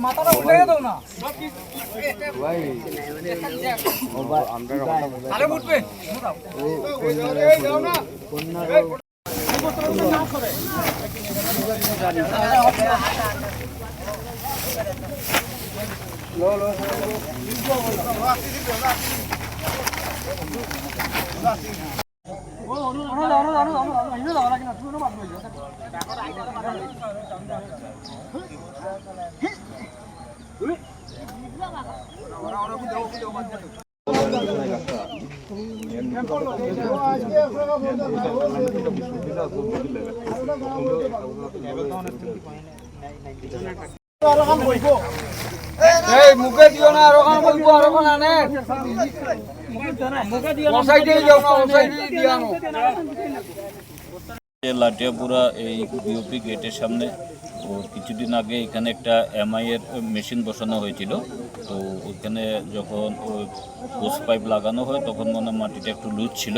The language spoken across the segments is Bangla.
মাথাটা উঠে দাও না আরে উঠবে মুখে দিও না আরো বলবো আরো আনে লাটিয়াপুরা এই বিওপি গেটের সামনে ও কিছুদিন আগে এখানে একটা এমআই এর মেশিন বসানো হয়েছিল। তো ওইখানে যখন হোস পাইপ লাগানো হয় তখন মনে মাটিটা একটু লুজ ছিল,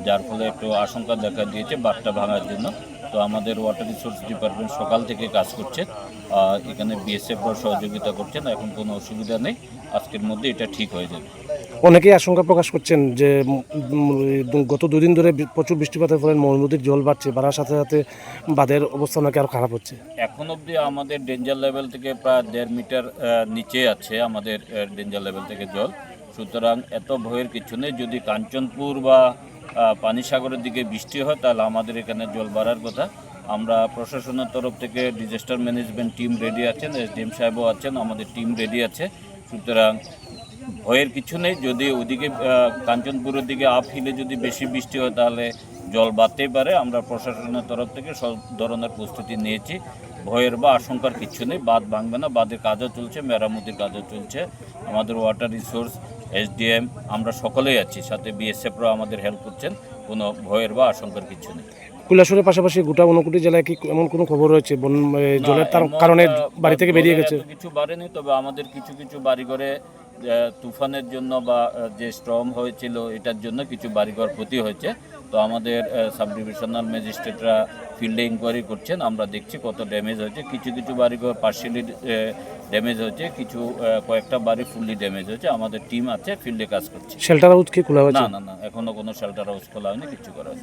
যার ফলে একটু আশঙ্কা দেখা দিয়েছে বাঁধটা ভাঙার জন্য। তো আমাদের ওয়াটার রিসোর্স ডিপার্টমেন্ট সকাল থেকে কাজ করছে, এখানে বিএসএফরাও সহযোগিতা করছেন। এখন কোনো অসুবিধা নেই, আজকের মধ্যে এটা ঠিক হয়ে যাবে। অনেকেই আশঙ্কা প্রকাশ করছেন যে গত দুদিন ধরে প্রচুর বৃষ্টিপাতের ফলে নদীর জল বাড়ার সাথে সাথে বাঁধের অবস্থা নাকি আরও খারাপ হচ্ছে। এখন অবধি আমাদের ডেঞ্জার লেভেল থেকে প্রায় 1.5 মিটার নিচে আছে আমাদের ডেঞ্জার লেভেল থেকে জল। সুতরাং এত ভয়ের কিছু নেই। যদি কাঞ্চনপুর বা পানিসাগরের দিকে বৃষ্টি হয় তাহলে আমাদের এখানে জল বাড়ার কথা। আমরা প্রশাসনের তরফ থেকে ডিজাস্টার ম্যানেজমেন্ট টিম রেডি আছেন, এসডিএম সাহেবও আছেন, আমাদের টিম রেডি আছে। সুতরাং ভয়ের কিছু নেই। যদি ওইদিকে কাঞ্চনপুরের দিকে আপ হিলে যদি বেশি বৃষ্টি হয় তাহলে জল বাড়তেই পারে। আমরা প্রশাসনের তরফ থেকে সব ধরনের প্রস্তুতি নিয়েছি। ভয়ের বা আশঙ্কার কিছু নেই, বাঁধ ভাঙবে না। বাঁধের কাজও চলছে, মেরামতির কাজও চলছে। আমাদের ওয়াটার রিসোর্স, এসডিএম, আমরা সকলেই আছি, সাথে বিএসএফরাও আমাদের হেল্প করছেন। কোনো ভয়ের বা আশঙ্কার কিছু নেই। কৈলাসহরের পাশাপাশি গোটা 59 জেলায় কি এমন কোনো খবর রয়েছে জলের তার কারণে বাড়ি থেকে বেরিয়ে গেছে? কিছু বাড়েনি, তবে আমাদের কিছু কিছু বাড়িঘরে তুফানের জন্য বা যে স্টর্ম হয়েছিল এটার জন্য কিছু বাড়িঘর ক্ষতি হয়েছে। তো আমাদের সাব ডিভিশনাল ম্যাজিস্ট্রেটরা ফিল্ডে ইনকোয়ারি করছেন, আমরা দেখছি কত ড্যামেজ হয়েছে। কিছু কিছু বাড়িঘর পার্শিয়ালি ড্যামেজ হয়েছে, কিছু কয়েকটা বাড়ি ফুললি ড্যামেজ হয়েছে। আমাদের টিম আছে, ফিল্ডে কাজ করছে। শেল্টার হাউস কি খোলা হয়েছে? না, এখনো কোনো শেল্টার হাউস খোলা হয়নি, কিছু করা হয়নি।